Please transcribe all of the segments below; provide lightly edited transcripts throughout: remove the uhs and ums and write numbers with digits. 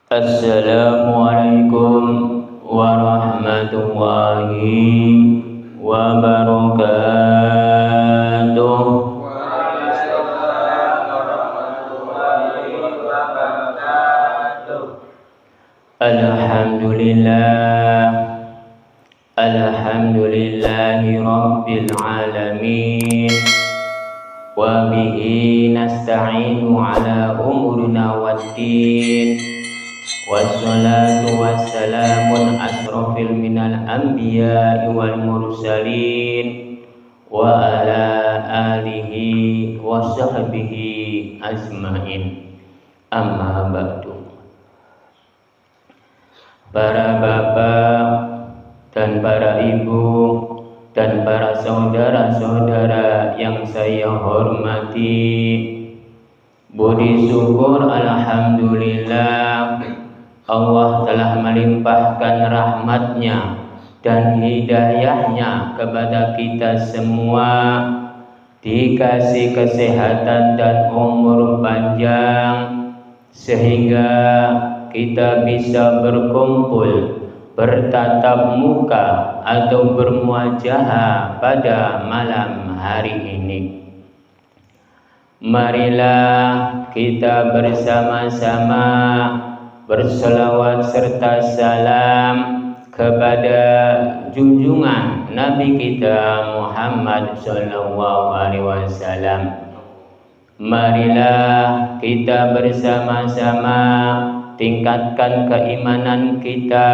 Assalamualaikum warahmatullahi wabarakatuh. Waalaikumsalam warahmatullahi wabarakatuh. Alhamdulillahi rabbil alamin. Wa bihi nasta'inu ala umurina waddin. Wassalatu wassalamun asrafil minal anbiya'i wal mursalin wa ala alihi wa sahbihi ajmain. Amma ba'du. Para bapak dan para ibu dan para saudara-saudara yang saya hormati, budi syukur alhamdulillah Allah telah melimpahkan rahmatnya dan hidayahnya kepada kita semua, dikasih kesehatan dan umur panjang sehingga kita bisa berkumpul, bertatap muka atau bermuajahah pada malam hari ini. Marilah kita bersama-sama berselawat serta salam kepada junjungan Nabi kita Muhammad sallallahu alaihi wasallam. Marilah kita bersama-sama tingkatkan keimanan kita,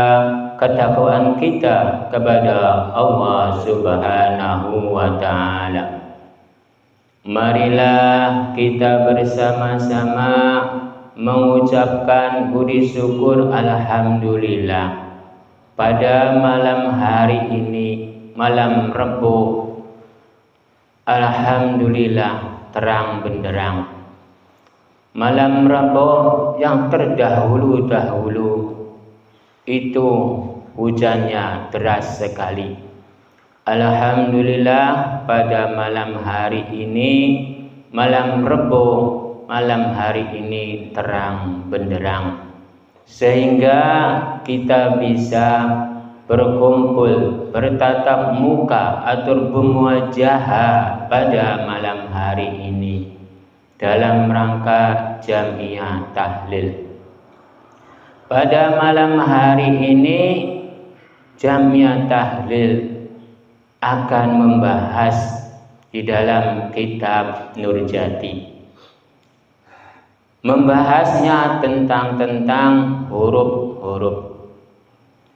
ketakwaan kita kepada Allah Subhanahu wa taala. Marilah kita bersama-sama mengucapkan budi syukur alhamdulillah pada malam hari ini, malam Rabu. Alhamdulillah terang benderang. Malam Rabu yang terdahulu itu hujannya deras sekali. Alhamdulillah pada malam hari ini, malam Rabu, malam hari ini terang benderang, sehingga kita bisa berkumpul, bertatap muka atau bermuajahah pada malam hari ini dalam rangka jamiah tahlil. Pada malam hari ini jamiah tahlil akan membahas di dalam kitab Nurjati. Membahasnya tentang huruf-huruf.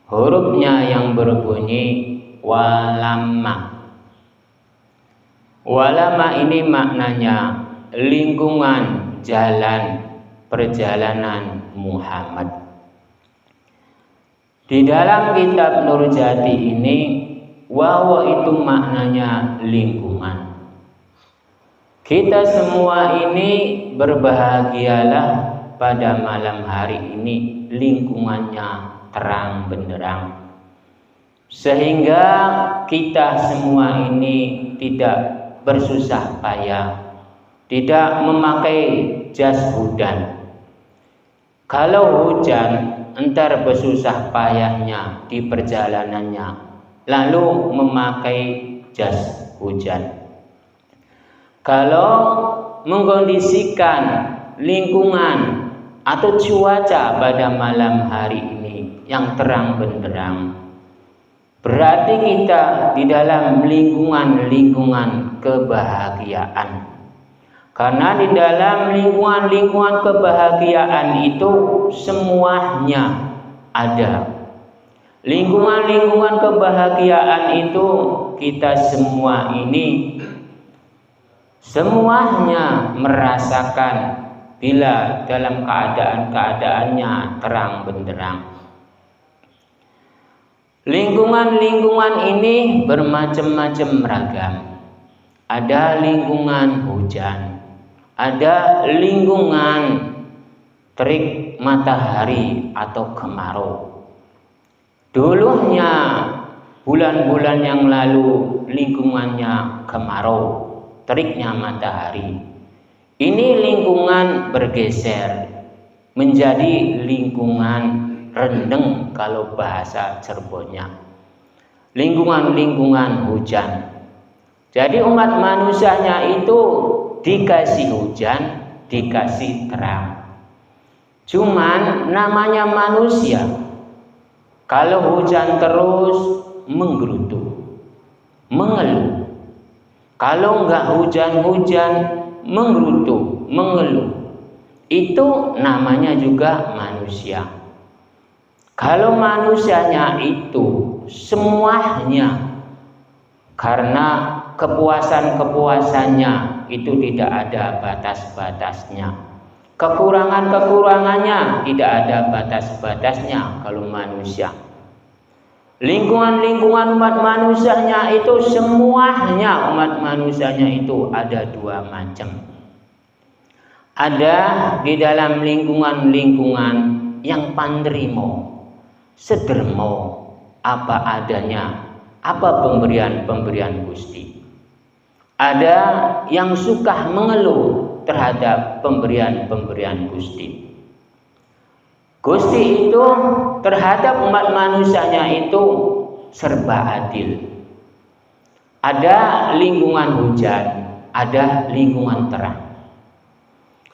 Hurufnya yang berbunyi walamma. Walamma ini maknanya lingkungan jalan perjalanan Muhammad. Di dalam kitab Nurjati ini, wawa itu maknanya lingkungan. Kita semua ini berbahagialah pada malam hari ini, lingkungannya terang benderang, sehingga kita semua ini tidak bersusah payah, tidak memakai jas hujan. Kalau hujan, entar bersusah payahnya di perjalanannya, lalu memakai jas hujan. Kalau mengkondisikan lingkungan atau cuaca pada malam hari ini yang terang benderang, berarti kita di dalam lingkungan kebahagiaan. Karena di dalam lingkungan kebahagiaan itu semuanya ada. Lingkungan kebahagiaan itu kita semua ini semuanya merasakan bila dalam keadaannya terang benderang. Lingkungan ini bermacam-macam ragam. Ada lingkungan hujan, ada lingkungan terik matahari atau kemarau. Dulunya bulan-bulan yang lalu lingkungannya kemarau, teriknya matahari. Ini lingkungan bergeser. menjadi lingkungan rendeng kalau bahasa Cirebonnya. Lingkungan hujan. Jadi umat manusianya itu dikasih hujan, dikasih terang. Cuman namanya manusia, kalau hujan terus menggerutu, mengeluh. Kalau enggak hujan-hujan menggerutu, mengeluh. Itu namanya juga manusia. Kalau manusianya itu semuanya karena kepuasannya itu tidak ada batas-batasnya. Kekurangannya tidak ada batas-batasnya kalau manusia. Lingkungan umat manusianya itu semuanya umat manusianya itu ada dua macam. Ada di dalam lingkungan yang pandrimo, sedermo, apa adanya, apa pemberian Gusti. Ada yang suka mengeluh terhadap pemberian Gusti. Gusti itu terhadap umat manusianya itu serba adil. Ada lingkungan hujan, ada lingkungan terang.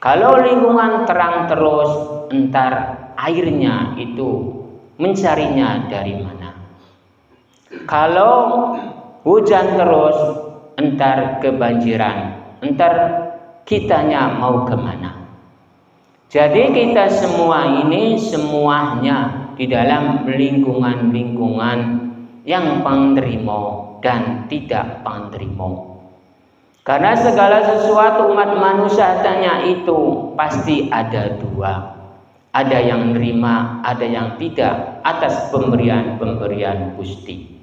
Kalau lingkungan terang terus, entar airnya itu mencarinya dari mana? Kalau hujan terus, entar kebanjiran, entar kitanya mau kemana? Jadi kita semua ini semuanya di dalam lingkungan yang pandrimo dan tidak pandrimo. Karena segala sesuatu umat manusianya itu pasti ada dua. Ada yang nerima, ada yang tidak atas pemberian Gusti.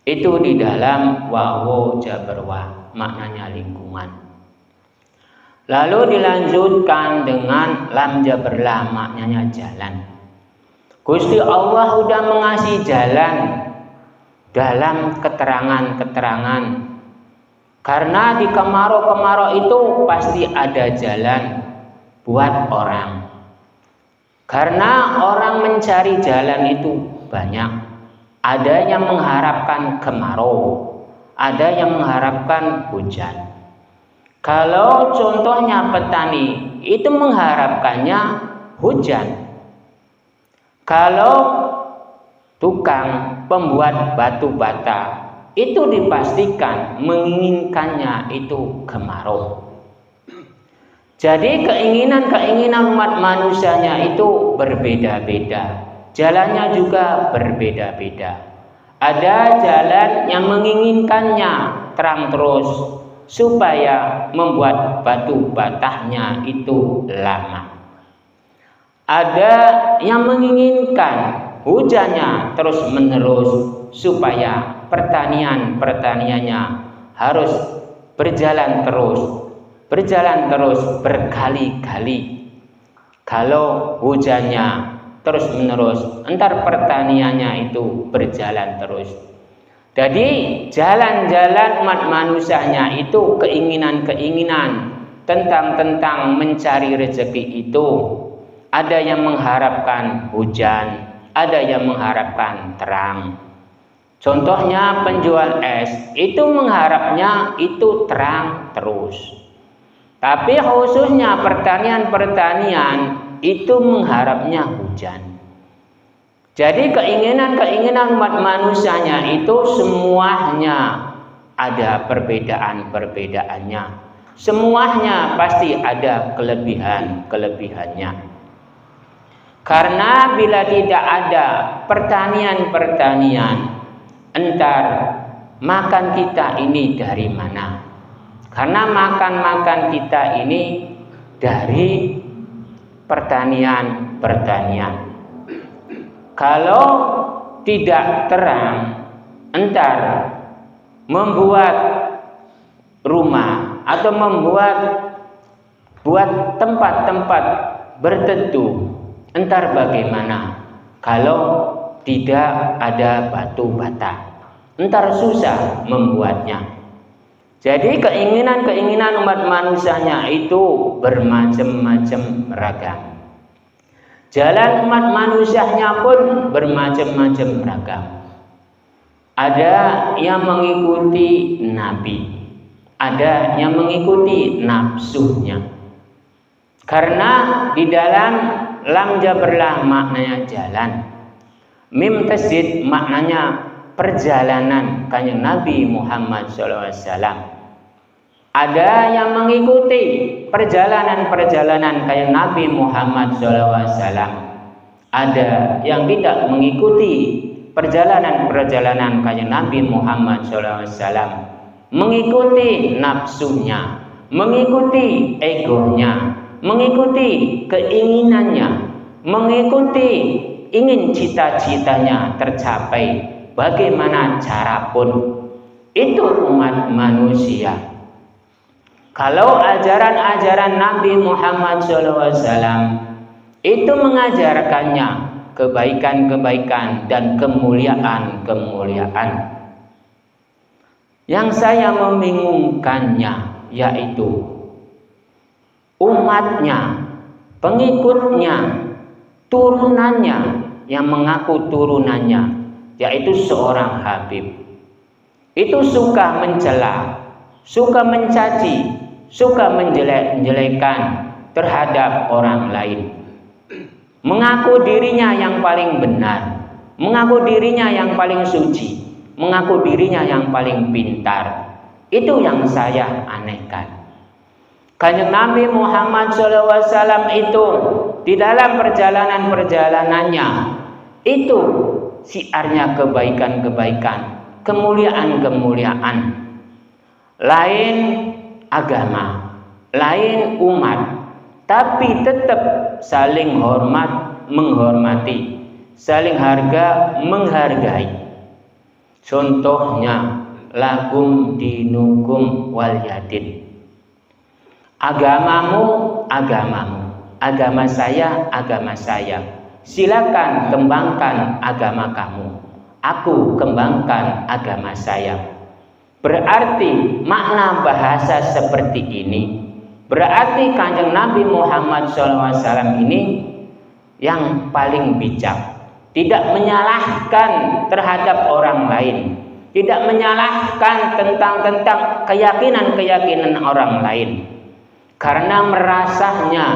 Itu di dalam wawo jabarwa, maknanya lingkungan. Lalu dilanjutkan dengan lam jabarlah, maknanya jalan. Gusti Allah sudah mengasih jalan dalam keterangan. Karena di kemarau itu pasti ada jalan buat orang. Karena orang mencari jalan itu banyak. Ada yang mengharapkan kemarau, ada yang mengharapkan hujan. Kalau contohnya petani itu mengharapkannya hujan. Kalau tukang pembuat batu bata itu dipastikan menginginkannya itu kemarau. Jadi keinginan umat manusianya itu berbeda-beda. Jalannya juga berbeda-beda. Ada jalan yang menginginkannya terang terus supaya membuat batu batahnya itu lama. Ada yang menginginkan hujannya terus menerus supaya pertaniannya harus berjalan terus berkali-kali. Kalau hujannya terus menerus, entar pertaniannya itu berjalan terus. Jadi jalan-jalan umat manusianya itu keinginan tentang mencari rezeki itu. Ada yang mengharapkan hujan, ada yang mengharapkan terang. Contohnya penjual es itu mengharapnya itu terang terus. Tapi khususnya pertanian itu mengharapnya hujan. Jadi keinginan umat manusianya itu semuanya ada perbedaan-perbedaannya. Semuanya pasti ada kelebihannya. Karena bila tidak ada pertanian, entar makan kita ini dari mana? Karena makan kita ini dari pertanian. Kalau tidak terang, entar membuat rumah atau buat tempat-tempat berteduh, entar bagaimana? Kalau tidak ada batu bata, entar susah membuatnya. Jadi keinginan umat manusianya itu bermacam-macam ragam. Jalan umat manusianya pun bermacam-macam ragam. Ada yang mengikuti Nabi, ada yang mengikuti nafsunya. Karena di dalam lam jaberlah maknanya jalan, mim tasdid maknanya perjalanan kanjeng Nabi Muhammad SAW. Ada yang mengikuti perjalanan-perjalanan kanjeng Nabi Muhammad SAW. Ada yang tidak mengikuti perjalanan-perjalanan kanjeng Nabi Muhammad SAW, mengikuti nafsunya, mengikuti egonya, mengikuti keinginannya, mengikuti ingin cita-citanya tercapai bagaimana cara pun. Itu umat manusia. Kalau ajaran-ajaran Nabi Muhammad SAW itu mengajarkannya kebaikan-kebaikan dan kemuliaan-kemuliaan. Yang saya membingungkannya yaitu umatnya, pengikutnya, turunannya yang mengaku turunannya, yaitu seorang Habib. Itu suka mencela, suka mencaci, suka menjelek-jelekan terhadap orang lain. Mengaku dirinya yang paling benar, mengaku dirinya yang paling suci, mengaku dirinya yang paling pintar. Itu yang saya anehkan. Kanjeng Nabi Muhammad SAW itu di dalam perjalanan-perjalanannya itu siarnya kebaikan-kebaikan, kemuliaan-kemuliaan. Lain agama, lain umat, tapi tetap saling hormat, menghormati, saling harga, menghargai. Contohnya lakum dinukum walyadin. Agamamu, agamamu, agama saya, agama saya. Silakan kembangkan agama kamu, aku kembangkan agama saya. Berarti makna bahasa seperti ini, berarti kanjeng Nabi Muhammad SAW ini yang paling bijak, tidak menyalahkan terhadap orang lain, tidak menyalahkan tentang keyakinan-keyakinan orang lain. Karena merasanya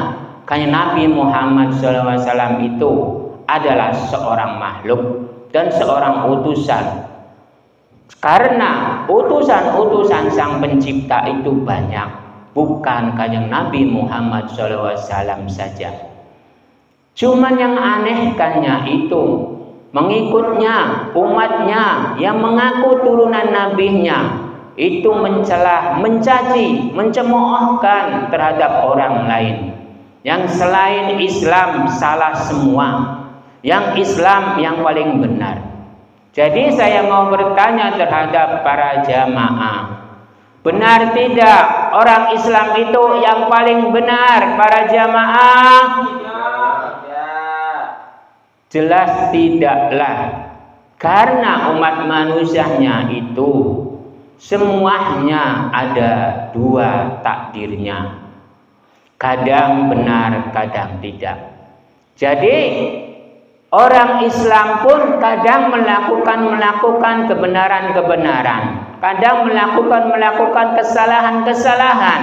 kanjeng Nabi Muhammad SAW itu adalah seorang makhluk dan seorang utusan. Karena utusan-utusan Sang Pencipta itu banyak, bukan kanjeng Nabi Muhammad SAW saja. Cuman yang anehkannya itu mengikutnya, umatnya yang mengaku turunan nabinya itu mencela, mencaci, mencemoohkan terhadap orang lain. Yang selain Islam salah semua, yang Islam yang paling benar. Jadi saya mau bertanya terhadap para jamaah, benar tidak orang Islam itu yang paling benar para jamaah? Jelas tidaklah. Karena umat manusianya itu semuanya ada dua takdirnya. Kadang benar, kadang tidak. Jadi orang Islam pun kadang melakukan kebenaran-kebenaran, kadang melakukan kesalahan-kesalahan.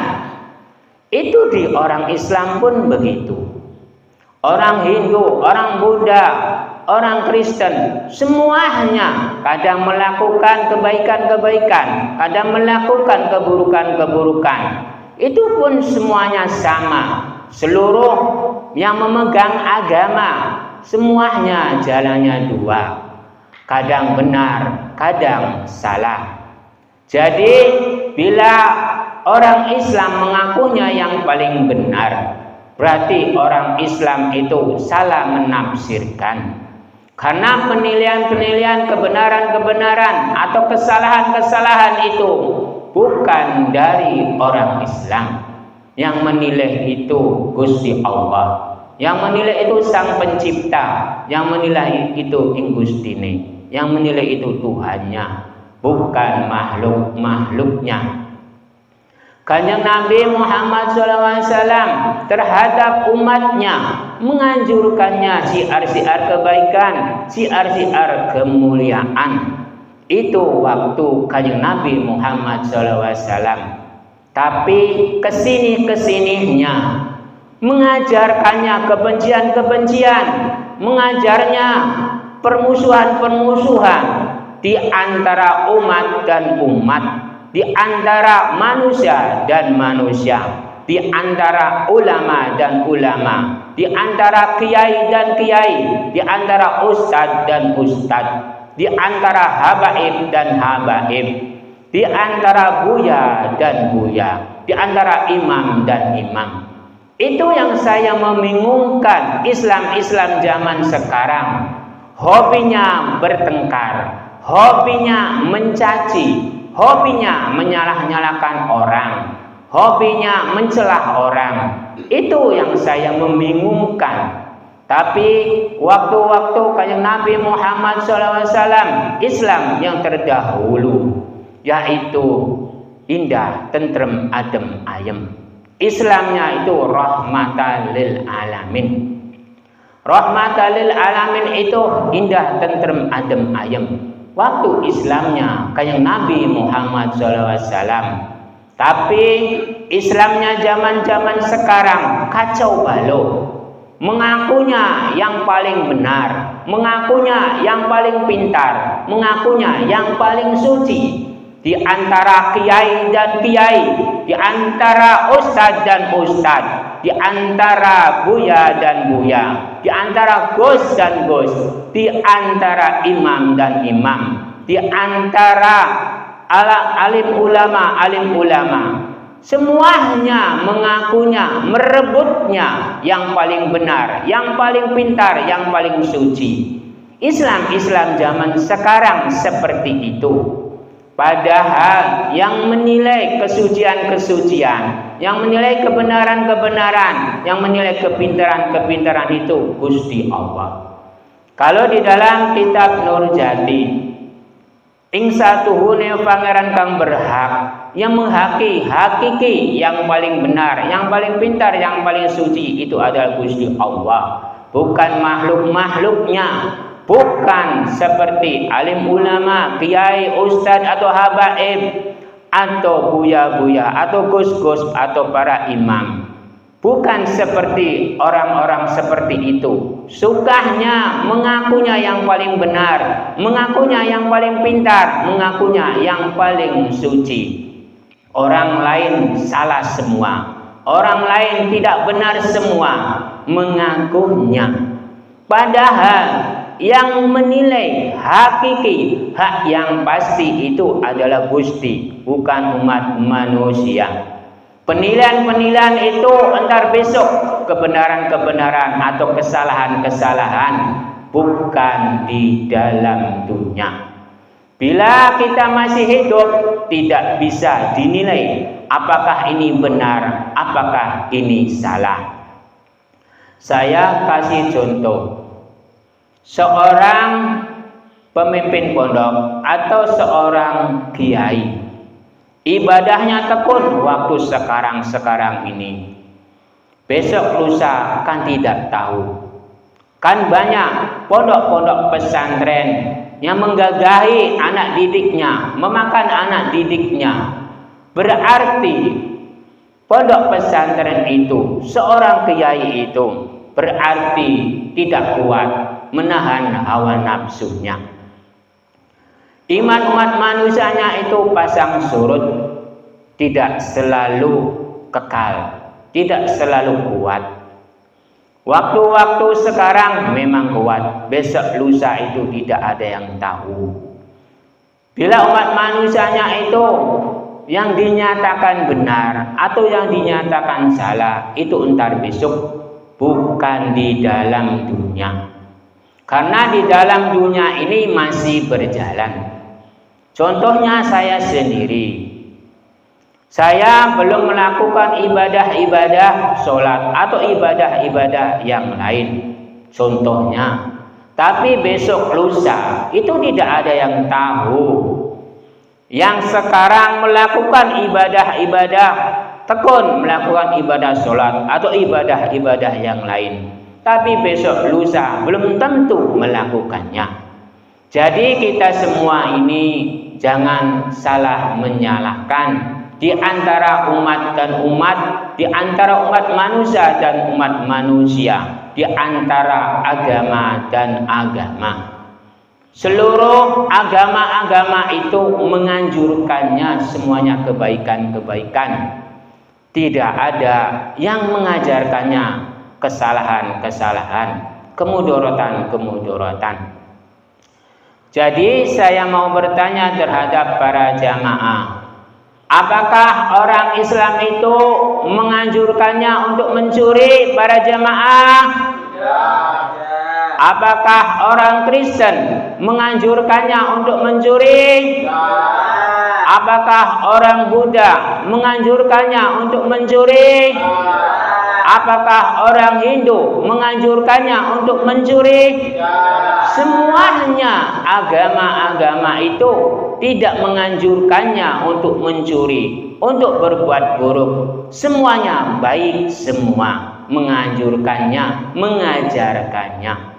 Itu di orang Islam pun begitu. Orang Hindu, orang Buddha, orang Kristen, semuanya kadang melakukan kebaikan-kebaikan, kadang melakukan keburukan-keburukan. Itu pun semuanya sama. Seluruh yang memegang agama semuanya jalannya dua, kadang benar, kadang salah. Jadi bila orang Islam mengakunya yang paling benar, berarti orang Islam itu salah menafsirkan. Karena penilaian-penilaian kebenaran-kebenaran atau kesalahan-kesalahan itu bukan dari orang Islam. Yang menilai itu Gusti Allah, yang menilai itu Sang Pencipta, yang menilai itu Gustine, yang menilai itu Tuhannya, bukan makhluk-makhluknya. Kanjeng Nabi Muhammad SAW terhadap umatnya menganjurkannya syiar-syiar kebaikan, syiar-syiar kemuliaan. Itu waktu Kanjeng Nabi Muhammad SAW. Tapi kesini-kesininya mengajarkannya kebencian-kebencian, mengajarnya permusuhan-permusuhan di antara umat dan umat, di antara manusia dan manusia, di antara ulama dan ulama, di antara kiai dan kiai, di antara ustadz dan ustadz, di antara habaib dan habaib, di antara buya dan buya, di antara imam dan imam. Itu yang saya membingungkan Islam-Islam zaman sekarang. Hobinya bertengkar, hobinya mencaci, hobinya menyalah-nyalahkan orang, hobinya mencelah orang. Itu yang saya membingungkan. Tapi waktu-waktu Kanjeng Nabi Muhammad SAW, Islam yang terdahulu, yaitu indah, tentrem, adem, ayem. Islamnya itu rahmatan lil alamin. Rahmatan lil alamin itu indah, tentrem, adem, ayem. Waktu Islamnya Kanjeng Nabi Muhammad SAW. Tapi Islamnya zaman-zaman sekarang kacau balau. Mengakunya yang paling benar, mengakunya yang paling pintar, mengakunya yang paling suci. Di antara kiai dan kiai, di antara ustadz dan ustadz, di antara buya dan buya, di antara gus dan gus, di antara imam dan imam, di antara alim ulama, semuanya mengakunya, merebutnya yang paling benar, yang paling pintar, yang paling suci. Islam zaman sekarang seperti itu. Padahal yang menilai kesucian-kesucian, yang menilai kebenaran-kebenaran, yang menilai kepintaran-kepintaran itu Gusti Allah. Kalau di dalam kitab Nurjati, ing satuhune pangeran kang berhak, yang hakiki yang paling benar, yang paling pintar, yang paling suci itu adalah Gusti Allah, bukan makhluk-makhluknya. Bukan seperti alim ulama, kiai, ustadz atau habaib, atau buya-buya, atau gus-gus, atau para imam. Bukan seperti orang-orang seperti itu. Sukanya mengakunya yang paling benar, mengakunya yang paling pintar, mengakunya yang paling suci. Orang lain salah semua, orang lain tidak benar semua, mengakunya. Padahal yang menilai hakiki, hak yang pasti itu adalah Gusti, bukan umat manusia. Penilaian-penilaian itu entar besok kebenaran-kebenaran atau kesalahan-kesalahan, bukan di dalam dunia. Bila kita masih hidup, tidak bisa dinilai apakah ini benar, apakah ini salah. Saya kasih contoh. Seorang pemimpin pondok atau seorang kiai, ibadahnya tekun waktu sekarang ini, besok lusa kan tidak tahu. Kan banyak pondok-pondok pesantren yang menggagahi anak didiknya, memakan anak didiknya. Berarti pondok pesantren itu, seorang kiai itu berarti tidak kuat menahan hawa nafsunya. Iman umat manusianya itu pasang surut, tidak selalu kekal, tidak selalu kuat. Waktu-waktu sekarang memang kuat, besok lusa itu tidak ada yang tahu. Bila umat manusianya itu yang dinyatakan benar atau yang dinyatakan salah, itu entar besok, bukan di dalam dunia. Karena di dalam dunia ini masih berjalan. Contohnya saya sendiri. Saya belum melakukan ibadah-ibadah sholat atau ibadah-ibadah yang lain. Contohnya. Tapi besok lusa itu tidak ada yang tahu. yang sekarang melakukan ibadah-ibadah, tekun melakukan ibadah sholat atau ibadah-ibadah yang lain, tapi besok lusa belum tentu melakukannya. Jadi kita semua ini jangan salah menyalahkan di antara umat dan umat, di antara umat manusia dan umat manusia, di antara agama dan agama. Seluruh agama-agama itu menganjurkannya semuanya kebaikan-kebaikan. Tidak ada yang mengajarkannya kesalahan-kesalahan, kemudorotan-kemudorotan. Jadi saya mau bertanya terhadap para jamaah, apakah orang Islam itu menganjurkannya untuk mencuri para jamaah? Apakah orang Kristen menganjurkannya untuk mencuri? Apakah orang Buddha menganjurkannya untuk mencuri? Apakah orang Hindu menganjurkannya untuk mencuri? Semuanya agama-agama itu tidak menganjurkannya untuk mencuri, untuk berbuat buruk. Semuanya baik semua, menganjurkannya, mengajarkannya.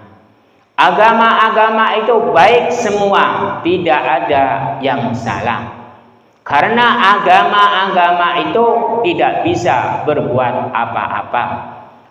Agama-agama itu baik semua, tidak ada yang salah. Karena agama-agama itu tidak bisa berbuat apa-apa.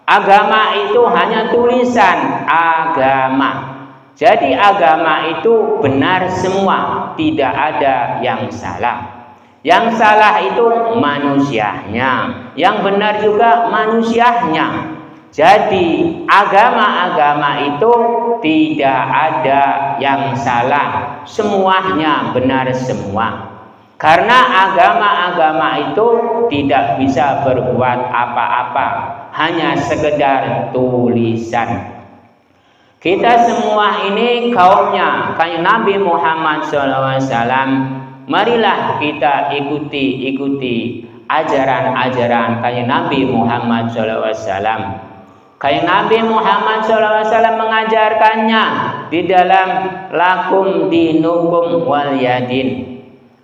Agama itu hanya tulisan agama. Jadi agama itu benar semua, tidak ada yang salah. Yang salah itu manusianya, yang benar juga manusianya. Jadi agama-agama itu tidak ada yang salah, semuanya benar semua. Karena agama-agama itu tidak bisa berbuat apa-apa, hanya sekedar tulisan. Kita semua ini kaumnya Kanjeng Nabi Muhammad SAW. Marilah kita ikuti ajaran-ajaran Kanjeng Nabi Muhammad SAW. Kanjeng Nabi Muhammad SAW mengajarkannya di dalam lakum dinukum wal yadin.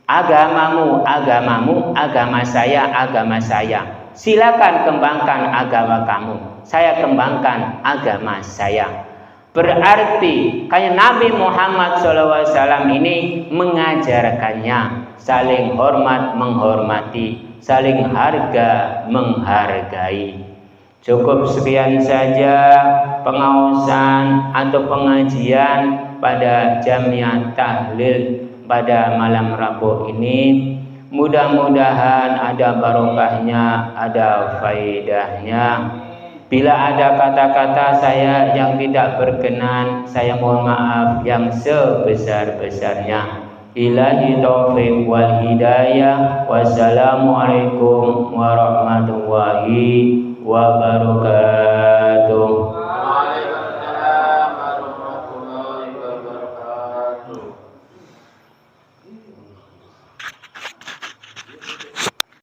Agamamu, agamamu, agama saya, agama saya. Silakan kembangkan agama kamu, saya kembangkan agama saya. Berarti Kanjeng Nabi Muhammad SAW ini mengajarkannya saling hormat menghormati, saling harga menghargai. Cukup sekian saja pengaosan atau pengajian pada Jamiah Tahlil pada malam Rabu ini. Mudah-mudahan ada barokahnya, ada faedahnya. Bila ada kata-kata saya yang tidak berkenan, saya mohon maaf yang sebesar-besarnya. Ilahi taufiq wal hidayah. Wassalamualaikum warahmatullahi wabarakatuh.